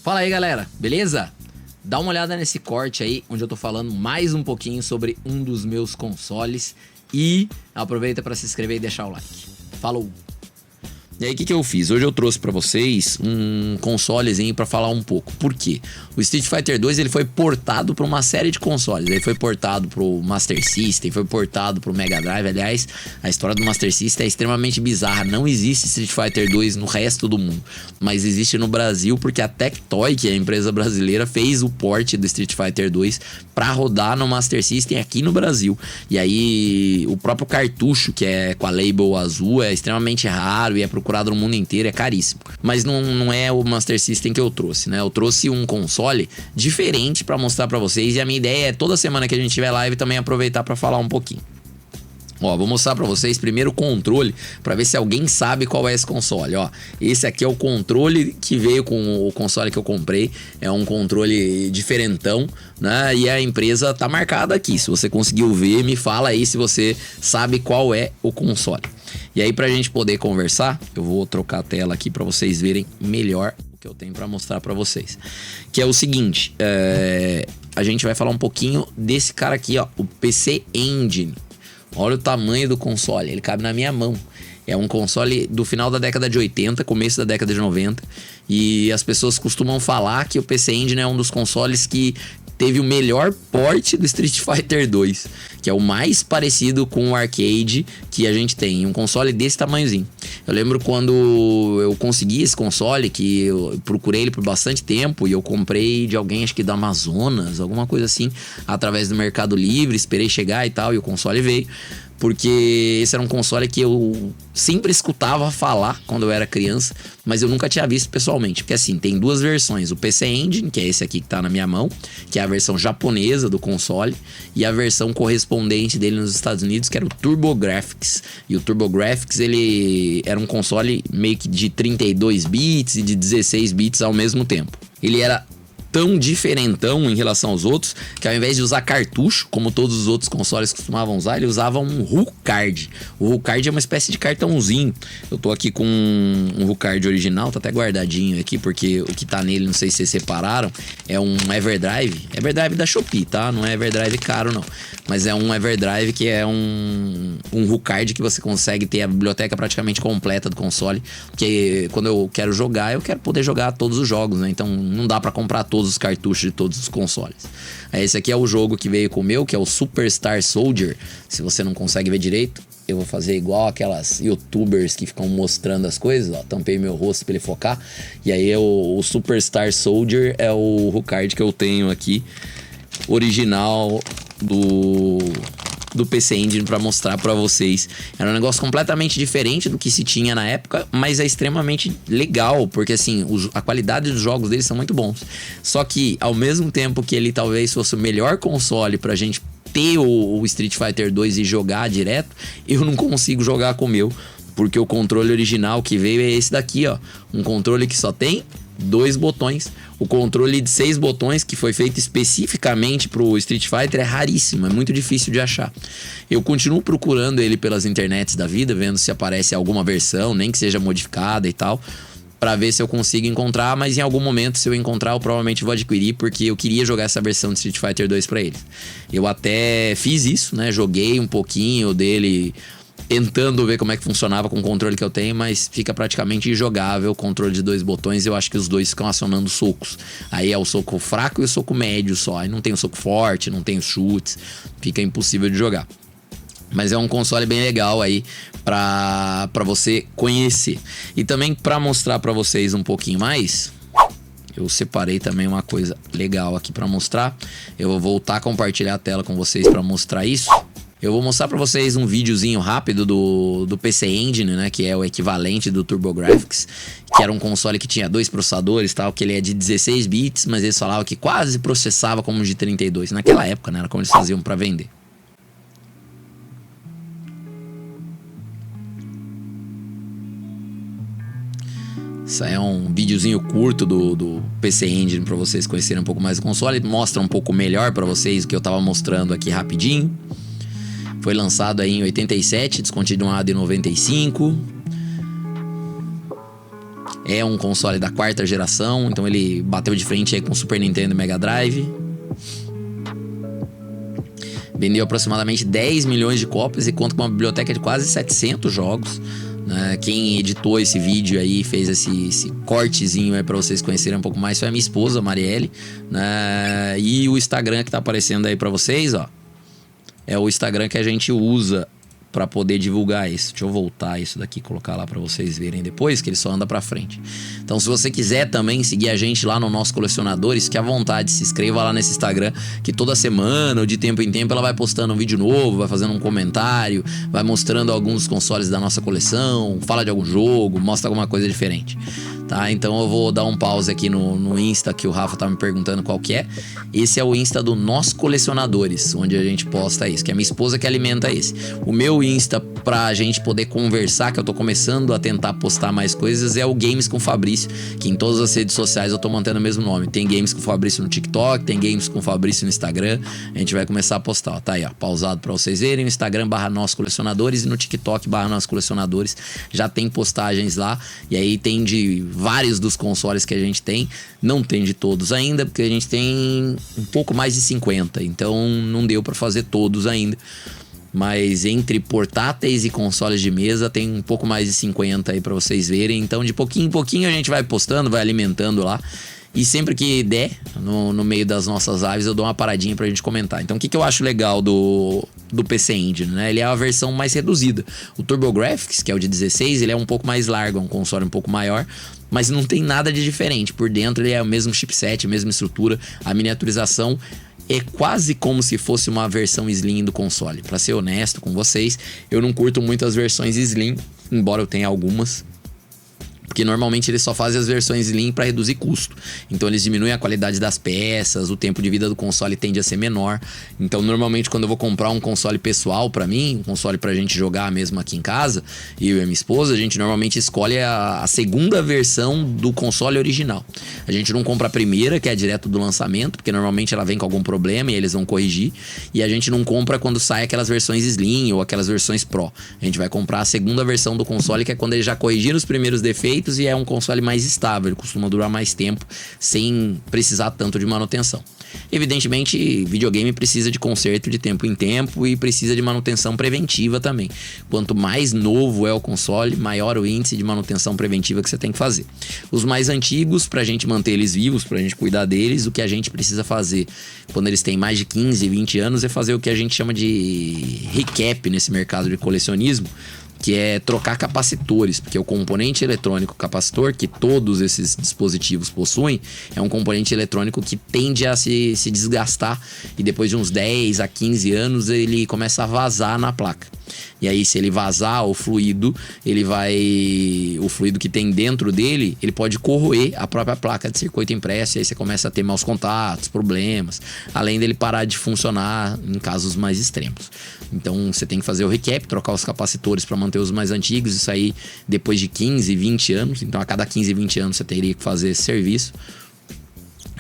Fala aí, galera, beleza? Dá uma olhada nesse corte aí, onde eu tô falando mais um pouquinho sobre um dos meus consoles. E aproveita para se inscrever e deixar o like. Falou! E aí, o que eu fiz? Hoje eu trouxe pra vocês um consolezinho pra falar um pouco. Por quê? O Street Fighter 2 ele foi portado pra uma série de consoles. Ele foi portado pro Master System, foi portado pro Mega Drive. Aliás, a história do Master System é extremamente bizarra. Não existe Street Fighter 2 no resto do mundo, mas existe no Brasil porque a Tectoy, que é a empresa brasileira, fez o port do Street Fighter 2 pra rodar no Master System aqui no Brasil. E aí, o próprio cartucho, que é com a label azul, é extremamente raro e é procurado no mundo inteiro, é caríssimo. Mas não é o Master System que eu trouxe, né? Eu trouxe um console diferente pra mostrar pra vocês. E a minha ideia é toda semana que a gente tiver live também aproveitar pra falar um pouquinho. Ó, vou mostrar pra vocês primeiro o controle, pra ver se alguém sabe qual é esse console, ó. Esse aqui é o controle que veio com o console que eu comprei. É um controle diferentão, né? E a empresa tá marcada aqui. Se você conseguiu ver, me fala aí se você sabe qual é o console. E aí, pra gente poder conversar, eu vou trocar a tela aqui pra vocês verem melhor o que eu tenho pra mostrar pra vocês. Que é o seguinte, a gente vai falar um pouquinho desse cara aqui, ó, o PC Engine. Olha o tamanho do console, ele cabe na minha mão. É um console do final da década de 80, começo da década de 90. E as pessoas costumam falar que o PC Engine é um dos consoles que teve o melhor port do Street Fighter 2, que é o mais parecido com o arcade que a gente tem, um console desse tamanhozinho. Eu lembro quando eu consegui esse console, que eu procurei ele por bastante tempo e eu comprei de alguém, acho que da Amazonas, alguma coisa assim, através do Mercado Livre, esperei chegar e tal, e o console veio. Porque esse era um console que eu sempre escutava falar quando eu era criança, mas eu nunca tinha visto pessoalmente. Porque assim, tem duas versões, o PC Engine, que é esse aqui que tá na minha mão, que é a versão japonesa do console, e a versão correspondente dele nos Estados Unidos, que era o TurboGrafx. E o TurboGrafx, ele era um console meio que de 32 bits e de 16 bits ao mesmo tempo. Ele era tão diferentão em relação aos outros, que ao invés de usar cartucho, como todos os outros consoles costumavam usar, ele usava um HuCard. O HuCard é uma espécie de cartãozinho. Eu tô aqui com um HuCard original, tá até guardadinho aqui, porque o que tá nele, não sei se vocês separaram, é um Everdrive. Everdrive da Shopee, tá? Não é Everdrive caro, não. Mas é um Everdrive que é um HuCard que você consegue ter a biblioteca praticamente completa do console. Porque quando eu quero jogar, eu quero poder jogar todos os jogos, né? Então não dá pra comprar todos os cartuchos de todos os consoles. Esse aqui é o jogo que veio com o meu, que é o Superstar Soldier. Se você não consegue ver direito, eu vou fazer igual aquelas youtubers que ficam mostrando as coisas, ó, tampei meu rosto pra ele focar. E aí o Superstar Soldier é o HuCard que eu tenho aqui, original do PC Engine, pra mostrar pra vocês. Era um negócio completamente diferente do que se tinha na época, mas é extremamente legal, porque assim, a qualidade dos jogos deles são muito bons. Só que ao mesmo tempo que ele talvez fosse o melhor console pra gente ter o Street Fighter 2 e jogar direto, eu não consigo jogar com o meu, porque o controle original que veio é esse daqui, ó, um controle que só tem 2 botões. O controle de 6 botões, que foi feito especificamente pro Street Fighter, é raríssimo, é muito difícil de achar. Eu continuo procurando ele pelas internets da vida, vendo se aparece alguma versão, nem que seja modificada e tal, pra ver se eu consigo encontrar, mas em algum momento, se eu encontrar, eu provavelmente vou adquirir, porque eu queria jogar essa versão de Street Fighter 2 pra ele. Eu até fiz isso, né? Joguei um pouquinho dele, tentando ver como é que funcionava com o controle que eu tenho, mas fica praticamente injogável o controle de 2 botões. Eu acho que os dois ficam acionando socos. Aí é o soco fraco e o soco médio só. Aí não tem o soco forte, não tem os chutes. Fica impossível de jogar. Mas é um console bem legal aí pra você conhecer. E também pra mostrar pra vocês um pouquinho mais, eu separei também uma coisa legal aqui pra mostrar. Eu vou voltar a compartilhar a tela com vocês pra mostrar isso. Eu vou mostrar pra vocês um videozinho rápido do PC Engine, né? Que é o equivalente do TurboGrafx, que era um console que tinha 2 processadores, tal, que ele é de 16 bits, mas eles falavam que quase processava como de 32. Naquela época, né? Era como eles faziam pra vender. Isso aí é um videozinho curto do PC Engine pra vocês conhecerem um pouco mais do console. Mostra um pouco melhor pra vocês o que eu tava mostrando aqui rapidinho. Foi lançado aí em 87, descontinuado em 95. É um console da 4ª geração, então ele bateu de frente aí com o Super Nintendo e Mega Drive. Vendeu aproximadamente 10 milhões de cópias e conta com uma biblioteca de quase 700 jogos. Quem editou esse vídeo aí, fez esse cortezinho aí pra vocês conhecerem um pouco mais, foi a minha esposa, Marielle, né? E o Instagram que tá aparecendo aí pra vocês, ó, é o Instagram que a gente usa pra poder divulgar isso. Deixa eu voltar isso daqui, colocar lá pra vocês verem depois, que ele só anda pra frente. Então, se você quiser também seguir a gente lá no nosso Colecionadores, fique à vontade, se inscreva lá nesse Instagram, que toda semana ou de tempo em tempo ela vai postando um vídeo novo, vai fazendo um comentário, vai mostrando alguns consoles da nossa coleção, fala de algum jogo, mostra alguma coisa diferente. Tá? Então eu vou dar um pause aqui no Insta que o Rafa tá me perguntando qual que é. Esse é o Insta do Nós Colecionadores, onde a gente posta isso, que é a minha esposa que alimenta esse. O meu Insta pra gente poder conversar, que eu tô começando a tentar postar mais coisas, é o Games com Fabrício, que em todas as redes sociais eu tô mantendo o mesmo nome. Tem Games com Fabrício no TikTok, tem Games com Fabrício no Instagram. A gente vai começar a postar, ó. Tá aí, ó, pausado pra vocês verem. No Instagram /Nós Colecionadores e no TikTok /Nós Colecionadores. Já tem postagens lá. E aí tem de vários dos consoles que a gente tem. Não tem de todos ainda, porque a gente tem um pouco mais de 50. Então não deu pra fazer todos ainda. Mas entre portáteis e consoles de mesa tem um pouco mais de 50 aí pra vocês verem. Então de pouquinho em pouquinho a gente vai postando, vai alimentando lá. E sempre que der, no meio das nossas lives, eu dou uma paradinha pra gente comentar. Então o que eu acho legal do PC Engine, né? Ele é a versão mais reduzida. O TurboGrafx, que é o de 16, ele é um pouco mais largo, é um console um pouco maior, mas não tem nada de diferente. Por dentro ele é o mesmo chipset, a mesma estrutura, a miniaturização é quase como se fosse uma versão Slim do console. Pra ser honesto com vocês, eu não curto muito as versões Slim, embora eu tenha algumas. Porque normalmente eles só fazem as versões Slim para reduzir custo. Então eles diminuem a qualidade das peças, o tempo de vida do console tende a ser menor. Então normalmente quando eu vou comprar um console pessoal para mim, um console pra gente jogar mesmo aqui em casa, eu e a minha esposa, a gente normalmente escolhe a segunda versão do console original. A gente não compra a primeira, que é direto do lançamento, porque normalmente ela vem com algum problema e eles vão corrigir. E a gente não compra quando sai aquelas versões Slim ou aquelas versões Pro. A gente vai comprar a segunda versão do console, que é quando eles já corrigiram os primeiros defeitos e é um console mais estável, ele costuma durar mais tempo sem precisar tanto de manutenção. Evidentemente, videogame precisa de conserto de tempo em tempo e precisa de manutenção preventiva também. Quanto mais novo é o console, maior o índice de manutenção preventiva que você tem que fazer. Os mais antigos, pra gente manter eles vivos, pra gente cuidar deles, o que a gente precisa fazer quando eles têm mais de 15, 20 anos é fazer o que a gente chama de recap nesse mercado de colecionismo, que é trocar capacitores, porque o componente eletrônico capacitor, que todos esses dispositivos possuem, é um componente eletrônico que tende a se desgastar e depois de uns 10 a 15 anos ele começa a vazar na placa. E aí se ele vazar o fluido, o fluido que tem dentro dele, ele pode corroer a própria placa de circuito impresso e aí você começa a ter maus contatos, problemas, além dele parar de funcionar em casos mais extremos. Então você tem que fazer o recap, trocar os capacitores para manter os mais antigos, isso aí depois de 15, 20 anos, então a cada 15, 20 anos você teria que fazer esse serviço.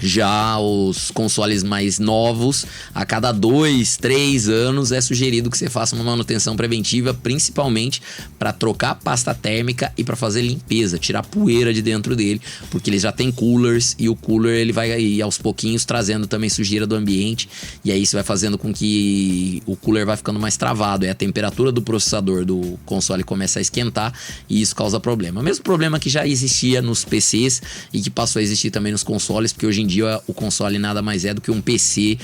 Já os consoles mais novos, a cada 2, 3 anos é sugerido que você faça uma manutenção preventiva, principalmente para trocar a pasta térmica e para fazer limpeza, tirar poeira de dentro dele, porque ele já tem coolers e o cooler ele vai aí, aos pouquinhos trazendo também sujeira do ambiente e aí isso vai fazendo com que o cooler vai ficando mais travado e a temperatura do processador do console começa a esquentar e isso causa problema. O mesmo problema que já existia nos PCs e que passou a existir também nos consoles, porque hoje em dia o console nada mais é do que um PC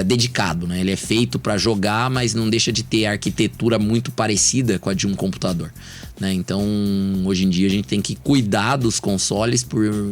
dedicado, né? Ele é feito para jogar, mas não deixa de ter a arquitetura muito parecida com a de um computador, né? Então, hoje em dia a gente tem que cuidar dos consoles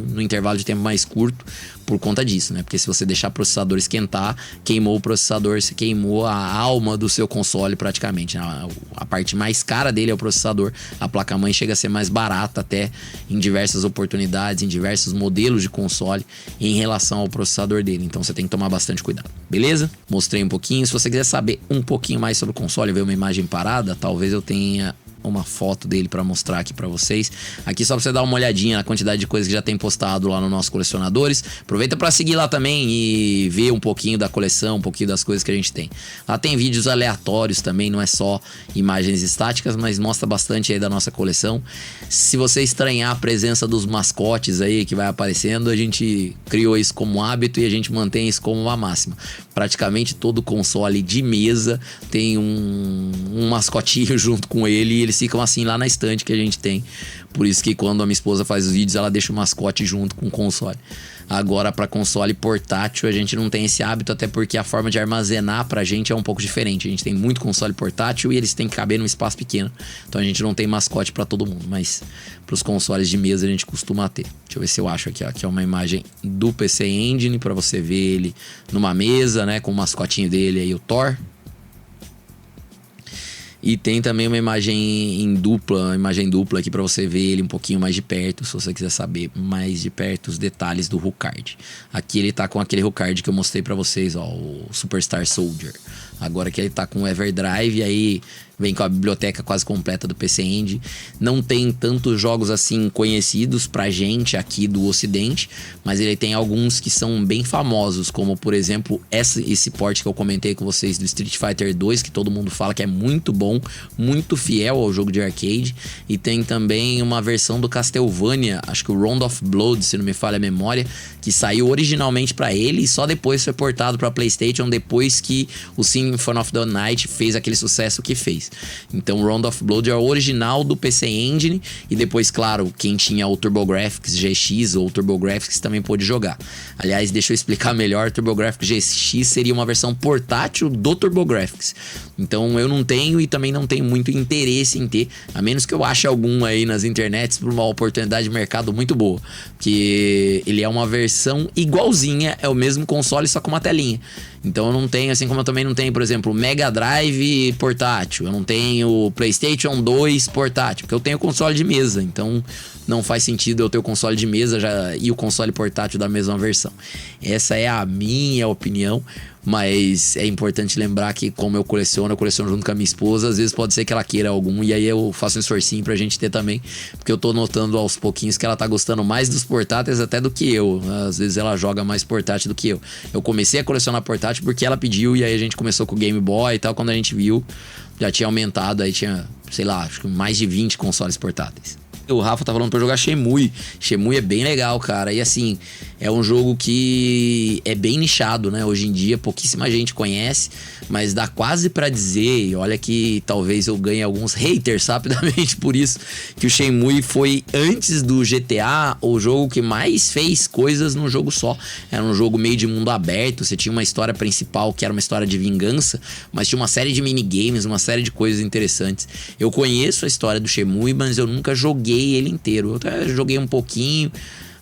no intervalo de tempo mais curto por conta disso, né? Porque se você deixar o processador esquentar, queimou o processador, você queimou a alma do seu console praticamente. A parte mais cara dele é o processador, a placa-mãe chega a ser mais barata até em diversas oportunidades, em diversos modelos de console em relação ao processador dele. Então você tem que tomar bastante cuidado, beleza? Mostrei um pouquinho. Se você quiser saber um pouquinho mais sobre o console, ver uma imagem parada, talvez eu tenha uma foto dele para mostrar aqui para vocês. Aqui só pra você dar uma olhadinha na quantidade de coisas que já tem postado lá no nosso Colecionadores. Aproveita para seguir lá também e ver um pouquinho da coleção, um pouquinho das coisas que a gente tem. Lá tem vídeos aleatórios também, não é só imagens estáticas, mas mostra bastante aí da nossa coleção. Se você estranhar a presença dos mascotes aí que vai aparecendo, a gente criou isso como hábito e a gente mantém isso como uma máxima. Praticamente todo console de mesa tem um mascotinho junto com ele e eles ficam assim lá na estante que a gente tem. Por isso que quando a minha esposa faz os vídeos, ela deixa o mascote junto com o console. Agora, para console portátil, a gente não tem esse hábito, até porque a forma de armazenar pra gente é um pouco diferente. A gente tem muito console portátil e eles têm que caber num espaço pequeno. Então a gente não tem mascote para todo mundo, mas pros consoles de mesa a gente costuma ter. Deixa eu ver se eu acho aqui, ó. Aqui é uma imagem do PC Engine para você ver ele numa mesa, né, com o mascotinho dele aí, o Thor. E tem também uma imagem dupla aqui para você ver ele um pouquinho mais de perto, se você quiser saber mais de perto os detalhes do Rucard. Aqui ele tá com aquele Rucard que eu mostrei para vocês, ó, o Superstar Soldier. Agora que ele tá com o Everdrive, aí vem com a biblioteca quase completa do PC Engine. Não tem tantos jogos assim conhecidos pra gente aqui do Ocidente, mas ele tem alguns que são bem famosos, como por exemplo esse port que eu comentei com vocês do Street Fighter 2, que todo mundo fala que é muito bom, muito fiel ao jogo de arcade. E tem também uma versão do Castlevania, acho que o Round of Blood, se não me falha a memória, que saiu originalmente pra ele e só depois foi portado pra PlayStation, depois que o Symphony of the Night fez aquele sucesso que fez. Então o Round of Blood é o original do PC Engine e depois, claro, quem tinha o TurboGrafx GX ou o TurboGrafx também pôde jogar. Aliás, deixa eu explicar melhor, o TurboGrafx GX seria uma versão portátil do TurboGrafx. Então eu não tenho e também não tenho muito interesse em ter, a menos que eu ache algum aí nas internets por uma oportunidade de mercado muito boa, que ele é uma versão igualzinha, é o mesmo console só com uma telinha. Então eu não tenho, assim como eu também não tenho, por exemplo, Mega Drive portátil, eu não tenho PlayStation 2 portátil, porque eu tenho console de mesa, então não faz sentido eu ter o console de mesa e o console portátil da mesma versão. Essa é a minha opinião, mas é importante lembrar que como eu coleciono junto com a minha esposa, às vezes pode ser que ela queira algum e aí eu faço um esforcinho pra gente ter também, porque eu tô notando aos pouquinhos que ela tá gostando mais dos portáteis até do que eu. Às vezes ela joga mais portátil do que eu. Eu comecei a colecionar portátil porque ela pediu e aí a gente começou com o Game Boy e tal, quando a gente viu, já tinha aumentado, aí tinha, sei lá, acho que mais de 20 consoles portáteis. O Rafa tá falando pra eu jogar Shenmue. Shenmue é bem legal, cara. E assim, é um jogo que é bem nichado, né? Hoje em dia, pouquíssima gente conhece, mas dá quase pra dizer, e olha que talvez eu ganhe alguns haters rapidamente por isso, que o Shenmue foi, antes do GTA, o jogo que mais fez coisas num jogo só. Era um jogo meio de mundo aberto, você tinha uma história principal que era uma história de vingança, mas tinha uma série de minigames, uma série de coisas interessantes. Eu conheço a história do Shenmue, mas eu nunca joguei ele inteiro. Eu até joguei um pouquinho,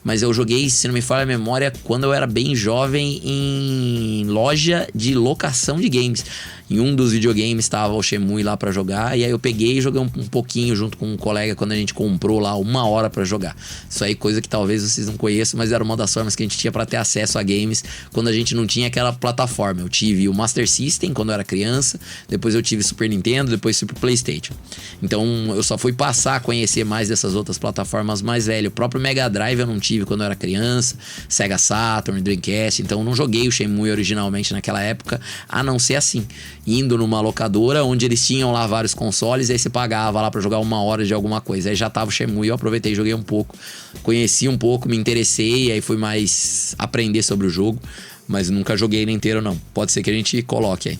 mas eu joguei, se não me falha a memória, quando eu era bem jovem em loja de locação de games. Em um dos videogames estava o Shenmue lá pra jogar, e aí eu peguei e joguei um pouquinho junto com um colega quando a gente comprou lá 1 hora pra jogar. Isso aí, coisa que talvez vocês não conheçam, mas era uma das formas que a gente tinha pra ter acesso a games quando a gente não tinha aquela plataforma. Eu tive o Master System quando eu era criança, depois eu tive Super Nintendo, depois Super PlayStation. Então eu só fui passar a conhecer mais dessas outras plataformas mais velhas. O próprio Mega Drive eu não tive quando eu era criança, Sega Saturn, Dreamcast, então eu não joguei o Shenmue originalmente naquela época, a não ser assim, indo numa locadora onde eles tinham lá vários consoles, aí você pagava lá pra jogar 1 hora de alguma coisa, aí já tava o Shenmue, eu aproveitei, joguei um pouco, conheci um pouco, me interessei, aí fui mais aprender sobre o jogo, mas nunca joguei ele inteiro não, pode ser que a gente coloque aí.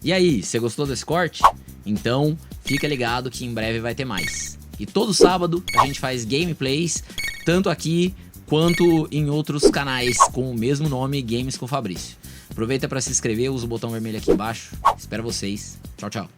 E aí, você gostou desse corte? Então fica ligado que em breve vai ter mais. E todo sábado a gente faz gameplays, tanto aqui quanto em outros canais com o mesmo nome, Games com Fabrício. Aproveita para se inscrever, usa o botão vermelho aqui embaixo. Espero vocês. Tchau, tchau.